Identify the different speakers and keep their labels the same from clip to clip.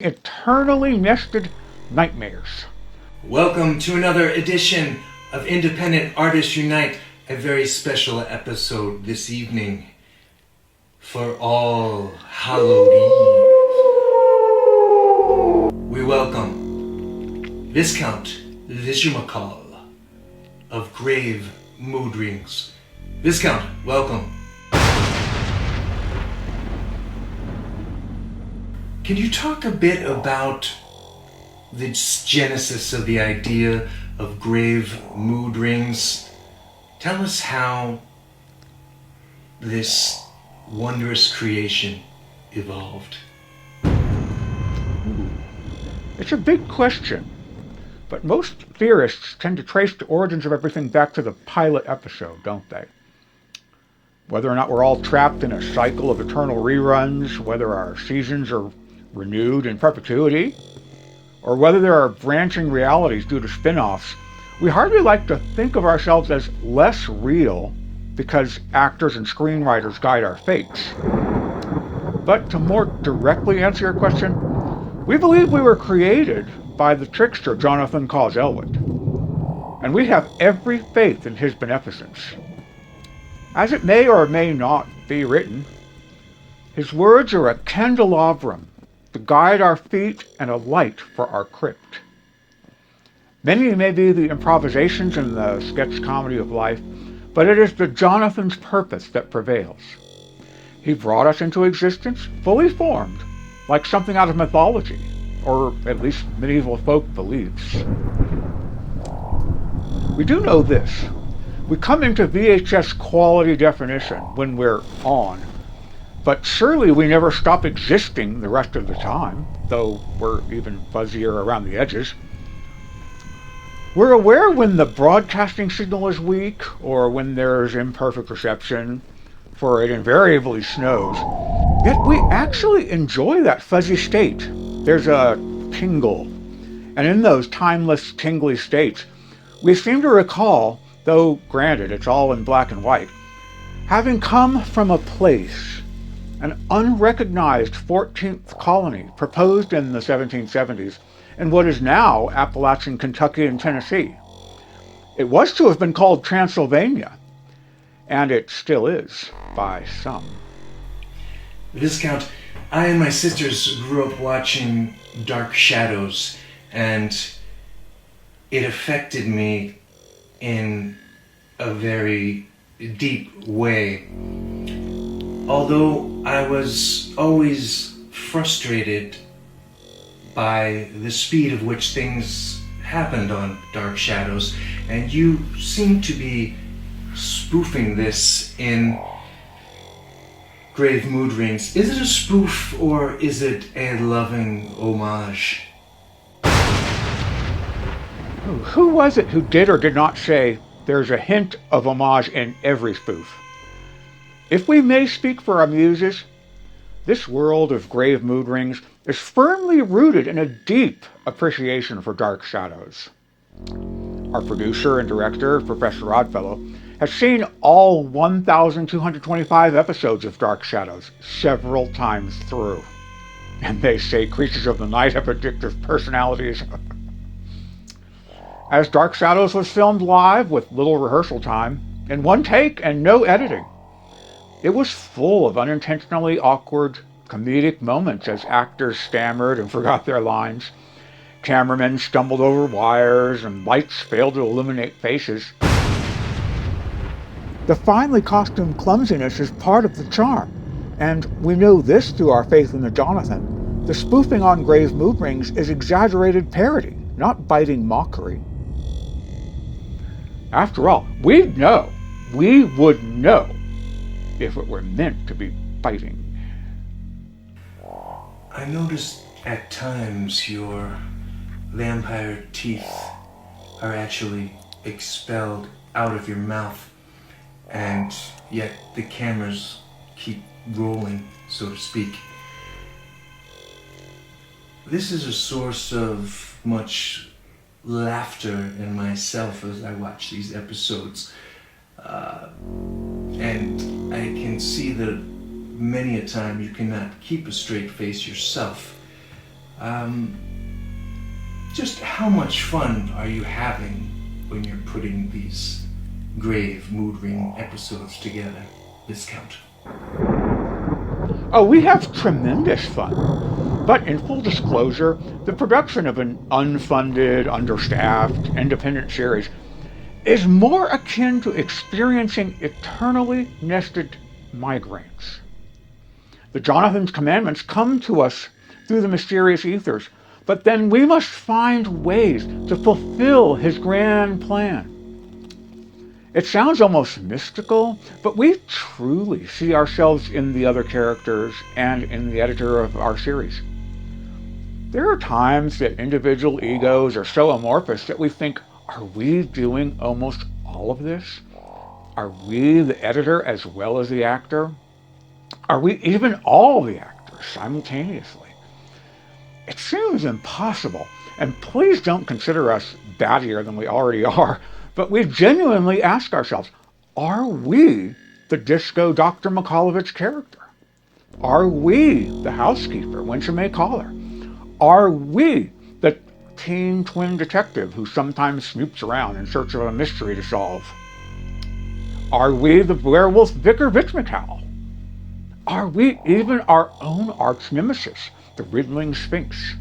Speaker 1: Eternally nested nightmares.
Speaker 2: Welcome to another edition of Independent Artists Unite, a very special episode this evening for All Hallowed Eve. We welcome Viscount Visumakal of Grave Mood Rings. Viscount, welcome. Can you talk a bit about the genesis of the idea of Grave Mood Rings? Tell us how this wondrous creation evolved.
Speaker 1: It's a big question, but most theorists tend to trace the origins of everything back to the pilot episode, don't they? Whether or not we're all trapped in a cycle of eternal reruns, whether our seasons are renewed in perpetuity, or whether there are branching realities due to spin-offs, we hardly like to think of ourselves as less real because actors and screenwriters guide our fates. But to more directly answer your question, we believe we were created by the trickster Jonathan Cause Elwood, and we have every faith in his beneficence. As it may or may not be written, his words are a candelabrum to guide our feet and a light for our crypt. Many may be the improvisations in the sketch comedy of life, but it is the Jonathan's purpose that prevails. He brought us into existence fully formed, like something out of mythology, or at least medieval folk beliefs. We do know this. We come into VHS quality definition when we're on, but surely we never stop existing the rest of the time, though we're even fuzzier around the edges. We're aware when the broadcasting signal is weak, or when there's imperfect reception, for it invariably snows. Yet we actually enjoy that fuzzy state. There's a tingle. And in those timeless, tingly states, we seem to recall, though granted it's all in black and white, having come from a place, an unrecognized 14th colony proposed in the 1770s in what is now Appalachian Kentucky and Tennessee. It was to have been called Transylvania, and it still is by some.
Speaker 2: Viscount, I and my sisters grew up watching Dark Shadows, and it affected me in a very deep way. Although I was always frustrated by the speed of which things happened on Dark Shadows, and you seem to be spoofing this in Grave Mood Rings. Is it a spoof or is it a loving homage?
Speaker 1: Who was it who did or did not say there's a hint of homage in every spoof? If we may speak for our muses, this world of Grave Mood Rings is firmly rooted in a deep appreciation for Dark Shadows. Our producer and director, Professor Oddfellow, has seen all 1,225 episodes of Dark Shadows several times through. And they say creatures of the night have addictive personalities. As Dark Shadows was filmed live with little rehearsal time, in one take and no editing, it was full of unintentionally awkward, comedic moments as actors stammered and forgot their lines, cameramen stumbled over wires, and lights failed to illuminate faces. The finely costumed clumsiness is part of the charm, and we know this through our faith in the Jonathan. The spoofing on Grave Mood Rings is exaggerated parody, not biting mockery. After all, we would know, if it were meant to be biting.
Speaker 2: I noticed at times your vampire teeth are actually expelled out of your mouth, and yet the cameras keep rolling, so to speak. This is a source of much laughter in myself as I watch these episodes. And I can see that many a time you cannot keep a straight face yourself. Just how much fun are you having when you're putting these Grave Mood Ring episodes together, Viscount?
Speaker 1: Oh, we have tremendous fun. But in full disclosure, the production of an unfunded, understaffed, independent series is more akin to experiencing eternally nested migraines. The Jonathan's commandments come to us through the mysterious ethers, but then we must find ways to fulfill his grand plan. It sounds almost mystical, but we truly see ourselves in the other characters and in the editor of our series. There are times that individual egos are so amorphous that we think, are we doing almost all of this? Are we the editor as well as the actor? Are we even all the actors simultaneously? It seems impossible, and please don't consider us battier than we already are, but we genuinely ask ourselves, are we the disco Dr. Mikhailovich character? Are we the housekeeper, Wincha May Collar? Are we the teen twin detective who sometimes snoops around in search of a mystery to solve? Are we the werewolf Vicar Vichmikow? Are we even our own arch nemesis, the Riddling Sphinx?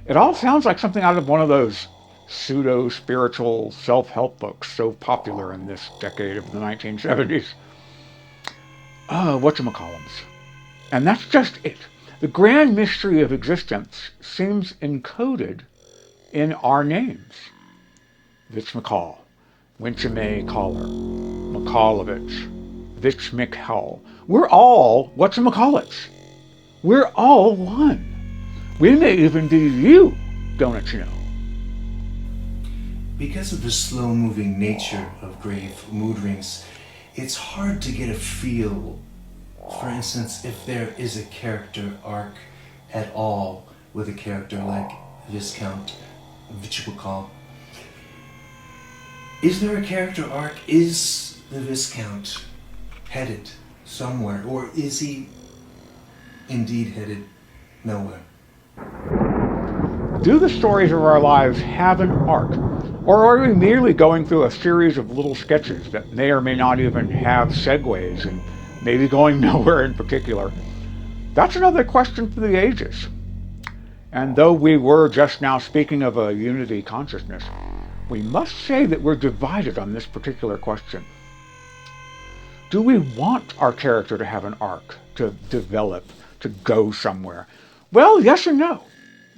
Speaker 1: It all sounds like something out of one of those pseudo-spiritual self-help books so popular in this decade of the 1970s. Whatchamacallums. And that's just it. The grand mystery of existence seems encoded in our names. Vichmikal, Wincha May Collar, Mikhailovich, Vichmikow. We're all whatchamacallits. We're all one. We may even be you, don't you know?
Speaker 2: Because of the slow-moving nature of Grave Mood Rings, it's hard to get a feel, for instance, if there is a character arc at all with a character like Viscount Vichmikow. Is there a character arc? Is the Viscount headed somewhere, or is he indeed headed nowhere?
Speaker 1: Do the stories of our lives have an arc? Or are we merely going through a series of little sketches that may or may not even have segues and maybe going nowhere in particular? That's another question for the ages. And though we were just now speaking of a unity consciousness, we must say that we're divided on this particular question. Do we want our character to have an arc, to develop, to go somewhere? Well, yes and no.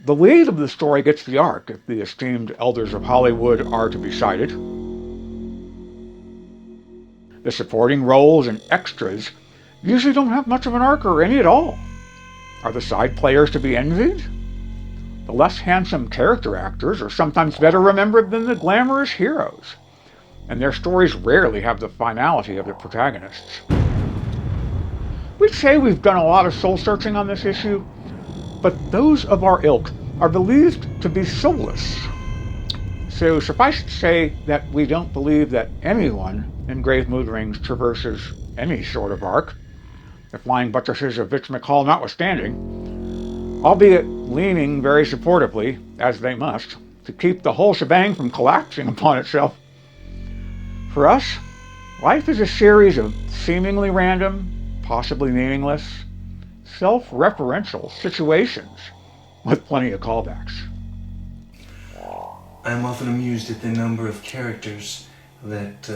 Speaker 1: The lead of the story gets the arc, if the esteemed elders of Hollywood are to be cited. The supporting roles and extras usually don't have much of an arc or any at all. Are the side players to be envied? The less handsome character actors are sometimes better remembered than the glamorous heroes, and their stories rarely have the finality of the protagonists. We'd say we've done a lot of soul-searching on this issue, but those of our ilk are believed to be soulless. So suffice to say that we don't believe that anyone in Grave Mood Rings traverses any sort of arc, the flying buttresses of Vichmikow notwithstanding, albeit leaning very supportively, as they must, to keep the whole shebang from collapsing upon itself. For us, life is a series of seemingly random, possibly meaningless, self-referential situations with plenty of callbacks.
Speaker 2: I'm often amused at the number of characters that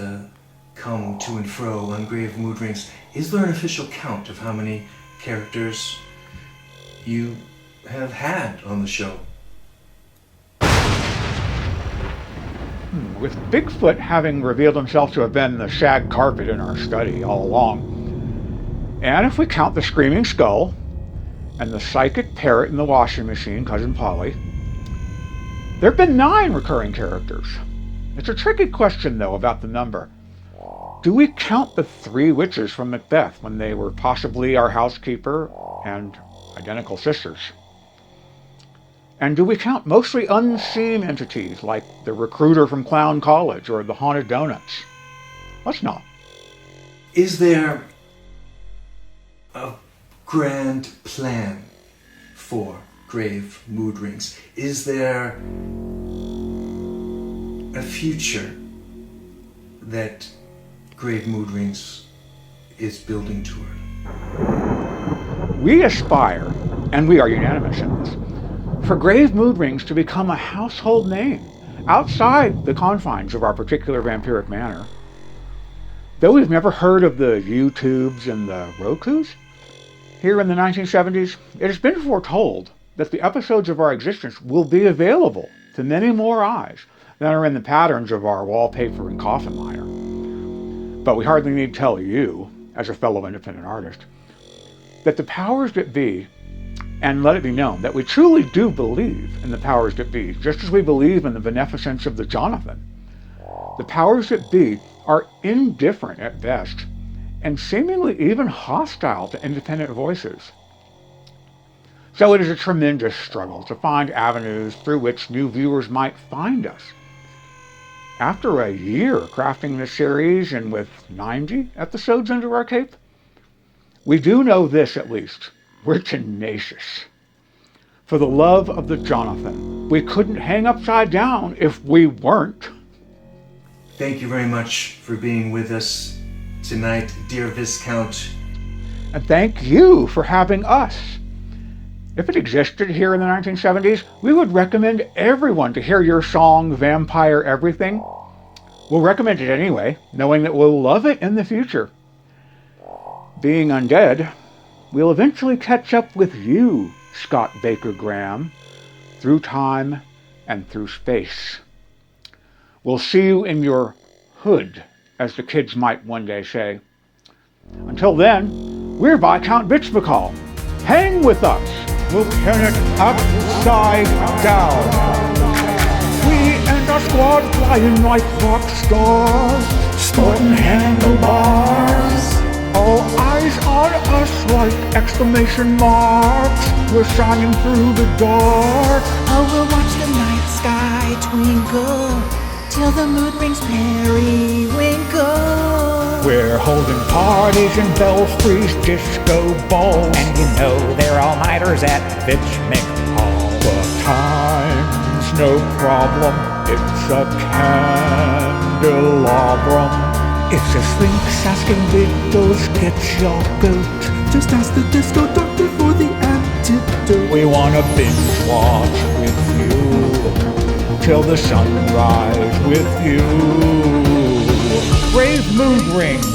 Speaker 2: come to and fro on Grave Mood Rings. Is there an official count of how many characters you have had on the show?
Speaker 1: With Bigfoot having revealed himself to have been the shag carpet in our study all along, and if we count the screaming skull and the psychic parrot in the washing machine, Cousin Polly, there have been 9 recurring characters. It's a tricky question, though, about the number. Do we count the 3 witches from Macbeth when they were possibly our housekeeper and identical sisters? And do we count mostly unseen entities like the recruiter from Clown College or the Haunted Donuts? Let's not.
Speaker 2: Is there a grand plan for Grave Mood Rings? Is there a future that Grave Mood Rings is building toward?
Speaker 1: We aspire, and we are unanimous in this, for Grave Mood Rings to become a household name outside the confines of our particular vampiric manor. Though we've never heard of the YouTubes and the Rokus, here in the 1970s, it has been foretold that the episodes of our existence will be available to many more eyes than are in the patterns of our wallpaper and coffin liner. But we hardly need tell you, as a fellow independent artist, that the powers that be, and let it be known that we truly do believe in the powers that be, just as we believe in the beneficence of the Jonathan. The powers that be are indifferent at best, and seemingly even hostile to independent voices. So it is a tremendous struggle to find avenues through which new viewers might find us. After a year crafting this series and with 90 episodes under our cape, we do know this at least: we're tenacious. For the love of the Jonathan, we couldn't hang upside down if we weren't.
Speaker 2: Thank you very much for being with us tonight, dear Viscount.
Speaker 1: And thank you for having us. If it existed here in the 1970s, we would recommend everyone to hear your song, Vampire Everything. We'll recommend it anyway, knowing that we'll love it in the future. Being undead, we'll eventually catch up with you, Scott Baker Graham, through time and through space. We'll see you in your hood, as the kids might one day say. Until then, we're Viscount Bitsbacall. Hang with us. We'll turn it upside down. We and our squad flying like rock stars, sporting handlebars. All eyes on us like exclamation marks. We're shining through the dark.
Speaker 3: Oh, we'll watch the night sky twinkle till the mood rings periwinkle.
Speaker 1: We're holding parties in Belfry's disco balls,
Speaker 4: And you know they're all-nighters at Fitch McHall.
Speaker 1: the time's no problem. It's a candelabrum. It's a sphinx asking Beatles, get your goat.
Speaker 5: Just ask the disco doctor for the antidote.
Speaker 1: We wanna binge watch with you till the sunrise with you. Grave Mood Rings.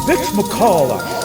Speaker 1: Vince McCullough.